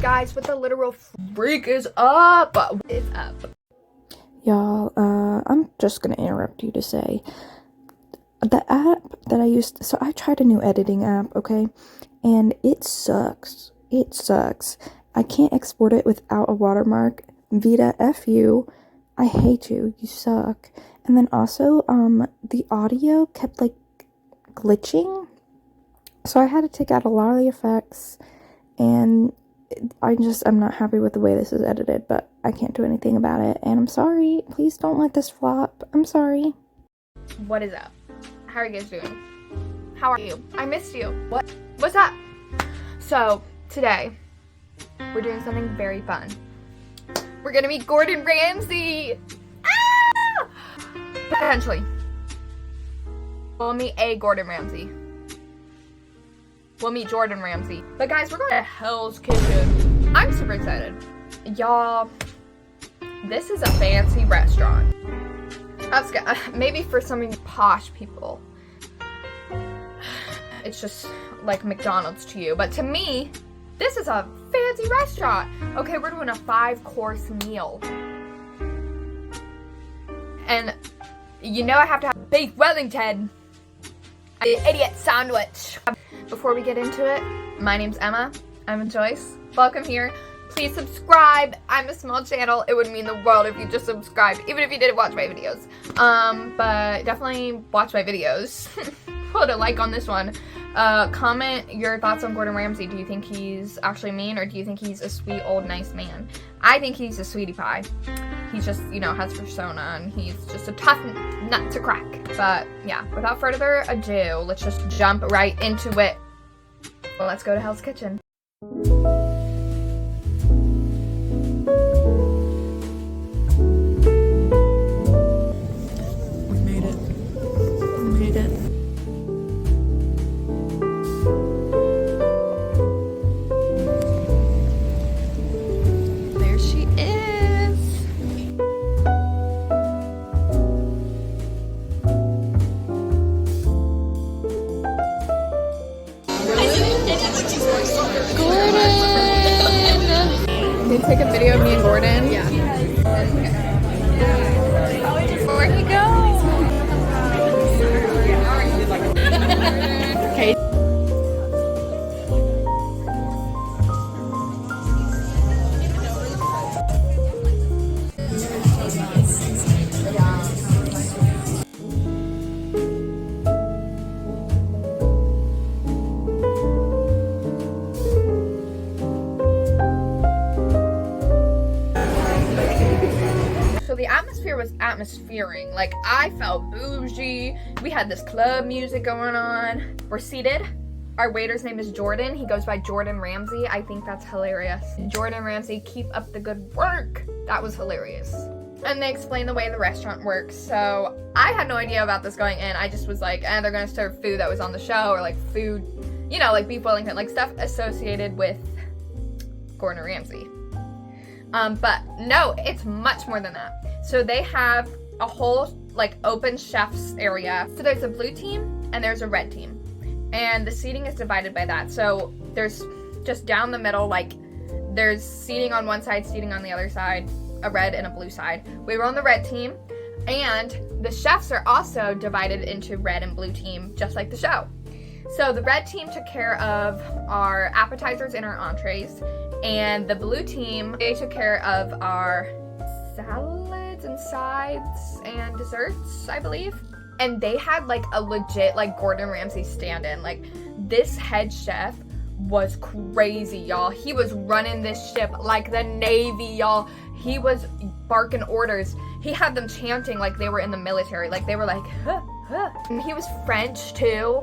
Guys, what the literal freak is up? What is up? Y'all, I'm just gonna interrupt you to say, the app that I used, so I tried a new editing app, okay, and it sucks. It sucks. I can't export it without a watermark. VITA, F you. I hate you. You suck. And then also, the audio kept, like, glitching. So I had to take out a lot of the effects, and I'm not happy with the way this is edited, but I can't do anything about it, and I'm sorry. Please don't let this flop. I'm sorry. What is up? How are you guys doing? How are you? I missed you. What's up? So, today, we're doing something very fun. We're gonna meet Gordon Ramsay! Ah! Potentially. We'll meet a Gordon Ramsay. We'll meet Jordan Ramsay. But guys, we're going to Hell's Kitchen. I'm super excited. Y'all, this is a fancy restaurant. Maybe for some posh people, it's just like McDonald's to you. But to me, this is a fancy restaurant. Okay, we're doing a 5-course meal. And you know I have to have beef Wellington. The idiot sandwich. Before we get into it, my name's Emma. I'm Joyce. Welcome here. Please subscribe. I'm a small channel. It would mean the world if you just subscribed, even if you didn't watch my videos. But definitely watch my videos. Put a like on this one. Comment your thoughts on Gordon Ramsay. Do you think he's actually mean, or do you think he's a sweet, old, nice man? I think he's a sweetie pie. He's just, you know, has persona, and he's just a tough nut to crack. But yeah, without further ado, let's just jump right into it. Well, let's go to Hell's Kitchen. We made it. We made it. There she is. Gordon! Can you take a video of me and Gordon? Yeah. Where'd he go? Okay. So the atmosphere was atmosphering. Like, I felt bougie. We had this club music going on. We're seated. Our waiter's name is Jordan. He goes by Jordan Ramsay. I think that's hilarious. Jordan Ramsay, keep up the good work. That was hilarious. And they explained the way the restaurant works. So I had no idea about this going in. I just was like, they're gonna serve food that was on the show, or like food, you know, like beef Wellington, like stuff associated with Gordon Ramsay. But no, it's much more than that. So they have a whole, like, open chef's area. So there's a blue team and there's a red team. And the seating is divided by that. So there's just down the middle, like, there's seating on one side, seating on the other side, a red and a blue side. We were on the red team, and the chefs are also divided into red and blue team, just like the show. So the red team took care of our appetizers and our entrees, and the blue team, they took care of our salads and sides and desserts, I believe. And they had like a legit like Gordon Ramsay stand-in. Like, this head chef was crazy, y'all. He was running this ship like the Navy, y'all. He was barking orders. He had them chanting like they were in the military. Like, they were like, huh, huh. And he was French too,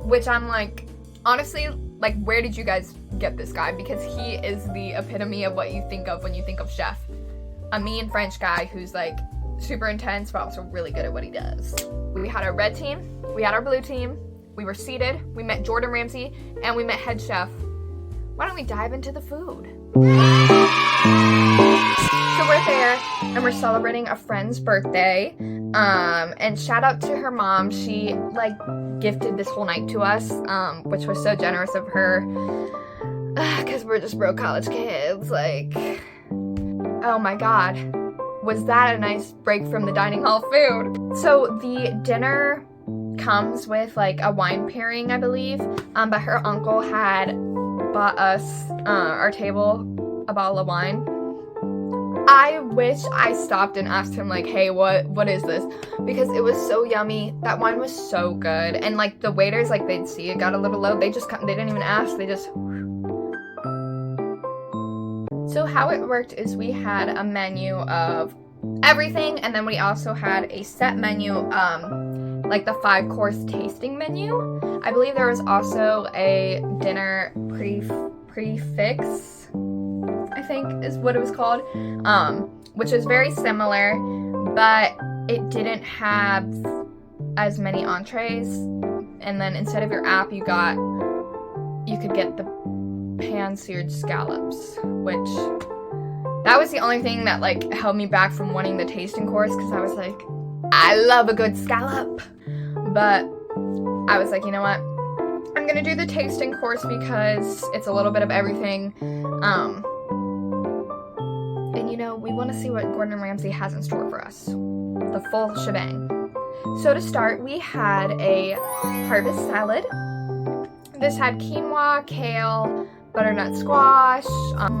which I'm like, honestly, like, where did you guys get this guy? Because he is the epitome of what you think of when you think of chef. A mean French guy who's like super intense, but also really good at what he does. We had our red team, we had our blue team, we were seated, we met Jordan Ramsay, and we met head chef. Why don't we dive into the food? So we're there, and we're celebrating a friend's birthday, and shout out to her mom. She, like, gifted this whole night to us, which was so generous of her. because we're just broke college kids. Like, oh my god, was that a nice break from the dining hall food. So the dinner comes with like a wine pairing, I believe, but her uncle had bought us, our table, a bottle of wine. I wish I stopped and asked him like, hey, what is this? Because it was so yummy. That wine was so good. And like the waiters, like they'd see it got a little low. They didn't even ask. They just. So how it worked is we had a menu of everything. And then we also had a set menu, like the 5-course tasting menu. I believe there was also a dinner prefix, I think is what it was called, which is very similar, but it didn't have as many entrees. And then instead of your app, you could get the pan-seared scallops, which that was the only thing that like held me back from wanting the tasting course, because I was like, I love a good scallop. But I was like, you know what? I'm gonna do the tasting course because it's a little bit of everything. And you know, we want to see what Gordon Ramsay has in store for us. The full shebang. So to start, we had a harvest salad. This had quinoa, kale, butternut squash,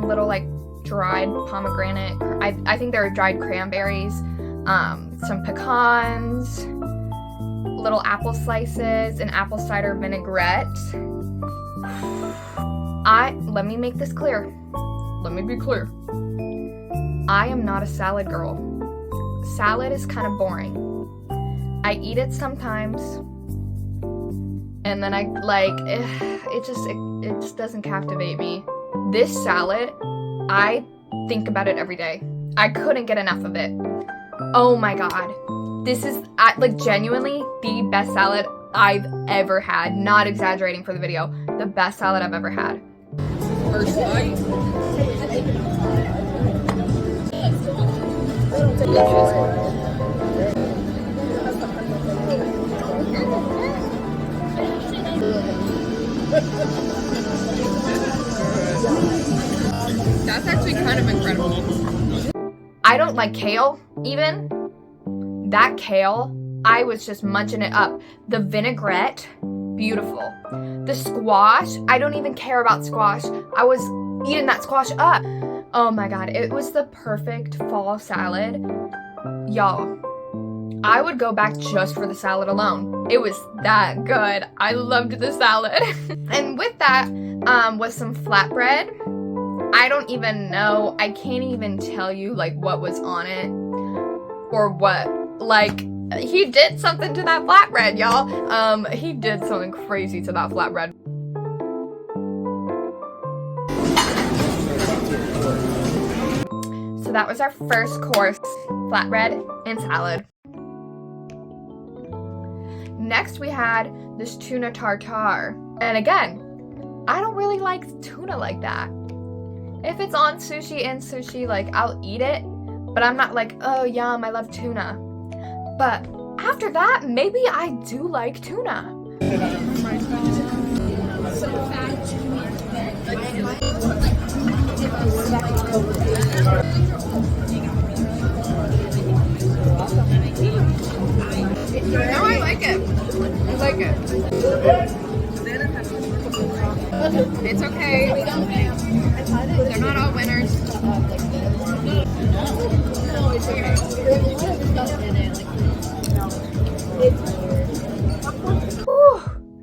little like dried pomegranate. I think they were dried cranberries, some pecans, little apple slices, and apple cider vinaigrette. Let me make this clear. Let me be clear. I am not a salad girl. Salad is kind of boring. I eat it sometimes, and then I like it just doesn't captivate me. This salad, I think about it every day. I couldn't get enough of it. Oh my god. This is like genuinely the best salad I've ever had. Not exaggerating for the video. The best salad I've ever had. First bite. That's actually kind of incredible. I don't like kale, even. That kale, I was just munching it up. The vinaigrette, beautiful. The squash, I don't even care about squash. I was eating that squash up. Oh my god, it was the perfect fall salad. Y'all, I would go back just for the salad alone. It was that good. I loved the salad. And with that was some flatbread. I don't even know. I can't even tell you like what was on it or what. Like, he did something to that flatbread, y'all. He did something crazy to that flatbread. So that was our first course, flatbread and salad. Next we had this tuna tartare. And again, I don't really like tuna like that. If it's on sushi, like I'll eat it, but I'm not like, oh yum, I love tuna. But after that, maybe I do like tuna. No, I like it. I like it. It's okay. They're not all winners. No, it's okay. Whew,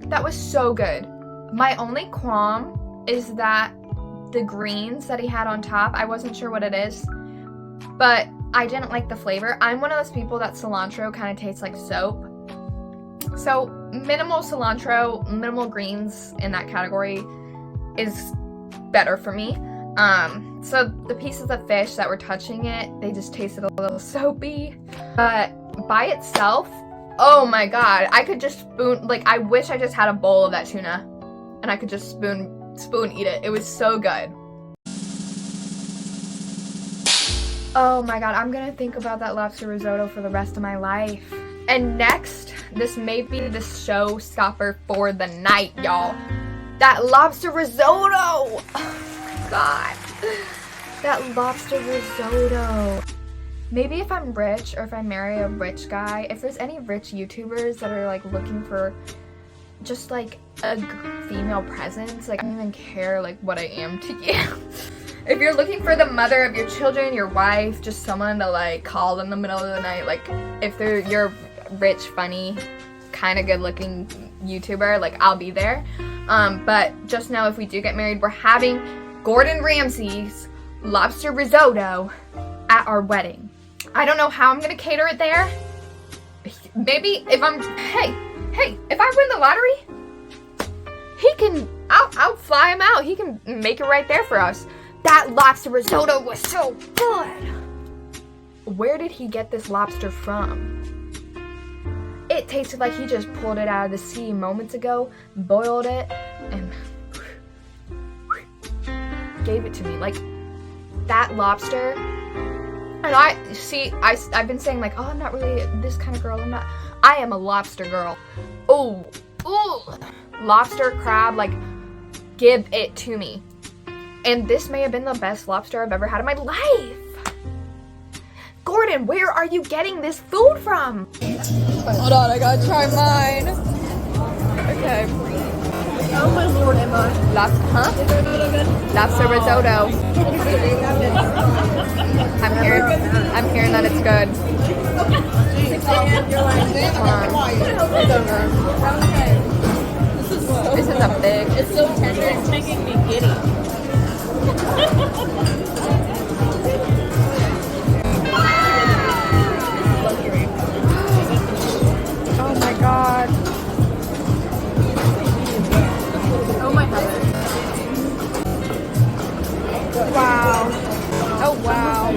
that was so good. My only qualm is that the greens that he had on top, I wasn't sure what it is, but I didn't like the flavor. I'm one of those people that cilantro kind of tastes like soap. So minimal cilantro, minimal greens in that category is better for me. So the pieces of fish that were touching it, they just tasted a little soapy. But by itself, oh my god, I could just spoon, like I wish I just had a bowl of that tuna and I could just spoon eat it. It was so good. Oh my god, I'm gonna think about that lobster risotto for the rest of my life. And next, this may be the showstopper for the night, y'all. That lobster risotto! god. That lobster risotto. Maybe if I'm rich or if I marry a rich guy, if there's any rich YouTubers that are like looking for just like a female presence, like I don't even care like what I am to you. If you're looking for the mother of your children, your wife, just someone to like call in the middle of the night, like if you're rich, funny, kind of good looking YouTuber, like I'll be there. But just know if we do get married, we're having Gordon Ramsay's lobster risotto at our wedding. I don't know how I'm gonna cater it there. Maybe if hey, if I win the lottery, I'll fly him out. He can make it right there for us. That lobster risotto was so good. Where did he get this lobster from? It tasted like he just pulled it out of the sea moments ago, boiled it, and gave it to me. Like, that lobster. And I've been saying like, oh, I'm not really this kind of girl. I am a lobster girl. Ooh, lobster, crab, like, give it to me. And this may have been the best lobster I've ever had in my life. Gordon, where are you getting this food from? Hold on, I gotta try mine. Okay. Oh my lord, Emma. Lobster risotto. I'm hearing that it's good. This is a big. It's so tender, it's making me giddy. Oh my god. Oh my heaven. Wow. Oh wow.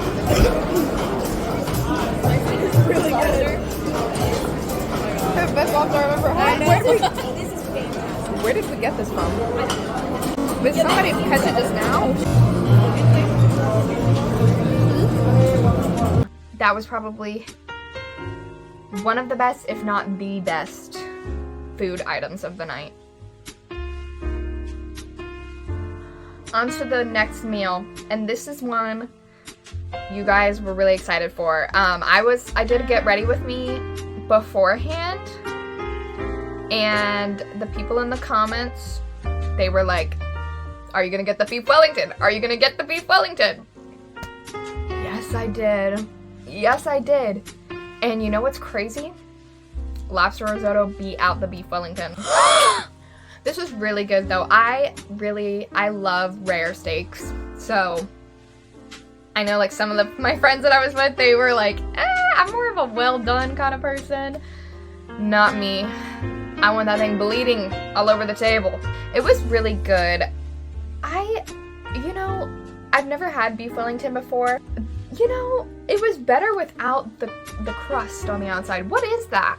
It's really good. The best lobster I've ever had. Where did we get this from? Did somebody catch it just now? That was probably one of the best, if not the best, food items of the night. On to the next meal, and this is one you guys were really excited for. I did get ready with me beforehand, and the people in the comments, they were like, are you gonna get the beef Wellington? Are you gonna get the beef Wellington? Yes, I did. Yes, I did. And you know what's crazy? Lobster risotto beat out the beef Wellington. This was really good though. I love rare steaks. So I know like some of my friends that I was with, they were like, I'm more of a well done kind of person. Not me. I want that thing bleeding all over the table. It was really good. I've never had beef Wellington before. It was better without the crust on the outside. What is that?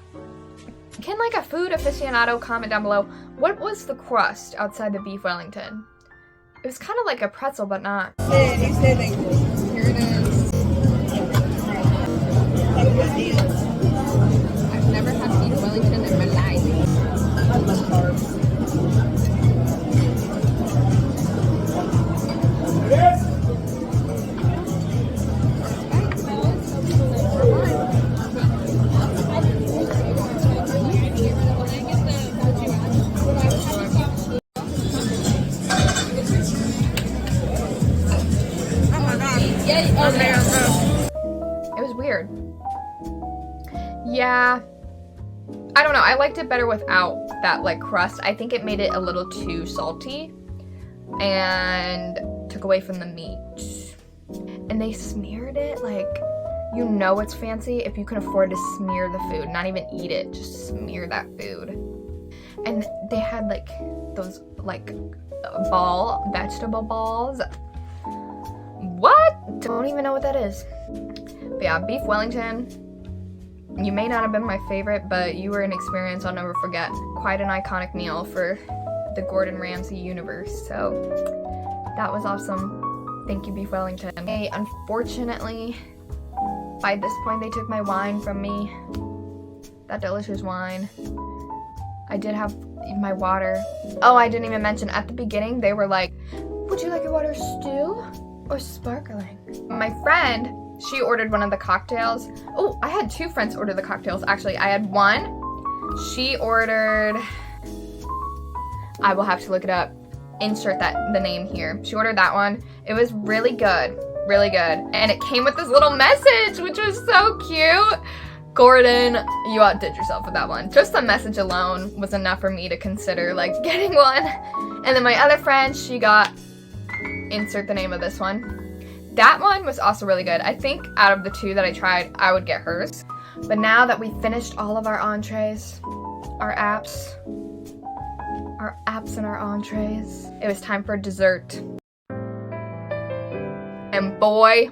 Can like a food aficionado comment down below, what was the crust outside the beef Wellington? It was kind of like a pretzel, but not. Here it is. I've never had beef Wellington in my life. I love carbs. It was weird. Yeah. I don't know. I liked it better without that like crust. I think it made it a little too salty and took away from the meat. And they smeared it like, it's fancy if you can afford to smear the food, not even eat it, just smear that food. And they had like those like vegetable balls. What? Don't even know what that is. But yeah, beef Wellington. You may not have been my favorite, but you were an experience I'll never forget. Quite an iconic meal for the Gordon Ramsay universe. So that was awesome. Thank you, beef Wellington. Hey, unfortunately, by this point they took my wine from me. That delicious wine. I did have my water. Oh, I didn't even mention at the beginning, they were like, would you like a underwater stew or sparkling? My friend, she ordered one of the cocktails. Oh, I had two friends order the cocktails, actually. I had one. She ordered, I will have to look it up. Insert the name here. She ordered that one. It was really good, really good. And it came with this little message, which was so cute. Gordon, you outdid yourself with that one. Just the message alone was enough for me to consider like getting one. And then my other friend, she got, insert the name of this one. That one was also really good. I think out of the two that I tried, I would get hers. But now that we finished all of our entrees, our apps and our entrees, it was time for dessert. And boy,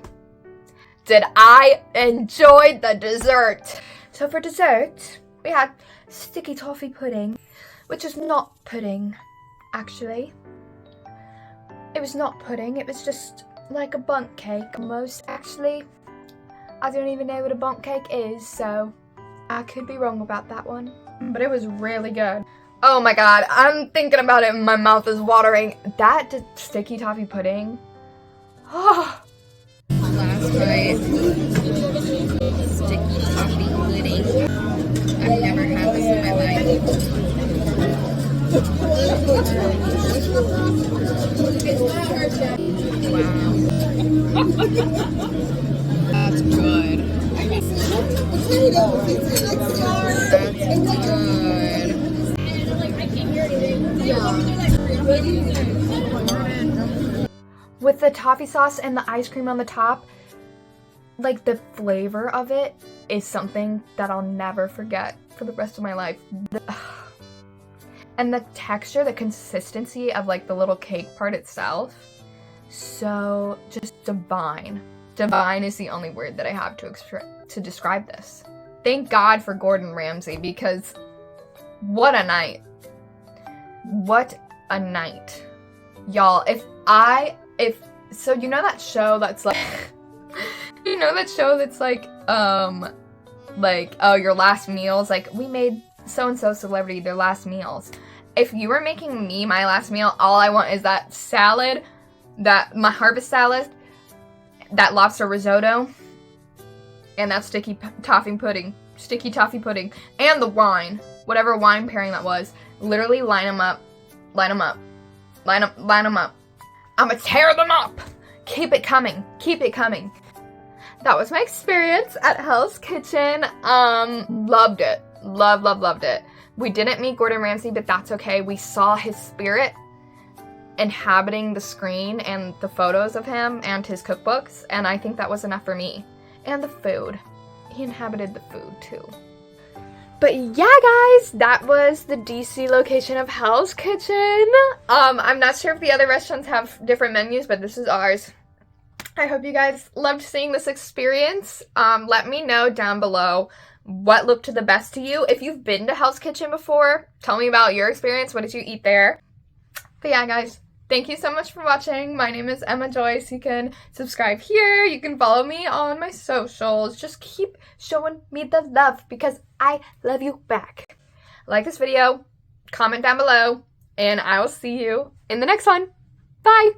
did I enjoy the dessert. So for dessert, we had sticky toffee pudding, which is not pudding, actually. It was not pudding, it was just like a bundt cake almost, actually. I don't even know what a bundt cake is, so I could be wrong about that one. But it was really good. Oh my god, I'm thinking about it and my mouth is watering. That sticky toffee pudding. Oh. Last bite. Sticky toffee pudding. I've never had this in my life. Wow. That's good. With the toffee sauce and the ice cream on the top, like the flavor of it is something that I'll never forget for the rest of my life. And the texture, the consistency of like the little cake part itself, so just divine. Divine is the only word that I have to describe this. Thank God for Gordon Ramsay, because what a night. What a night. Y'all, so you know that show that's like, you know that show that's like, oh, your last meals, like we made so-and-so celebrity their last meals. If you were making me my last meal, all I want is that salad, my harvest salad, that lobster risotto, and that sticky toffee pudding, and the wine, whatever wine pairing that was. Literally line them up. I'ma tear them up. Keep it coming. That was my experience at Hell's Kitchen. Loved it. Loved it. We didn't meet Gordon Ramsay, but that's okay. We saw his spirit inhabiting the screen and the photos of him and his cookbooks, and I think that was enough for me. And the food. He inhabited the food too. But yeah, guys, that was the DC location of Hell's Kitchen. I'm not sure if the other restaurants have different menus, but this is ours. I hope you guys loved seeing this experience. Let me know down below what looked the best to you. If you've been to Hell's Kitchen before, tell me about your experience. What did you eat there? But yeah, guys, thank you so much for watching. My name is Emma Joyce. You can subscribe here. You can follow me on my socials. Just keep showing me the love because I love you back. Like this video, comment down below, and I will see you in the next one. Bye!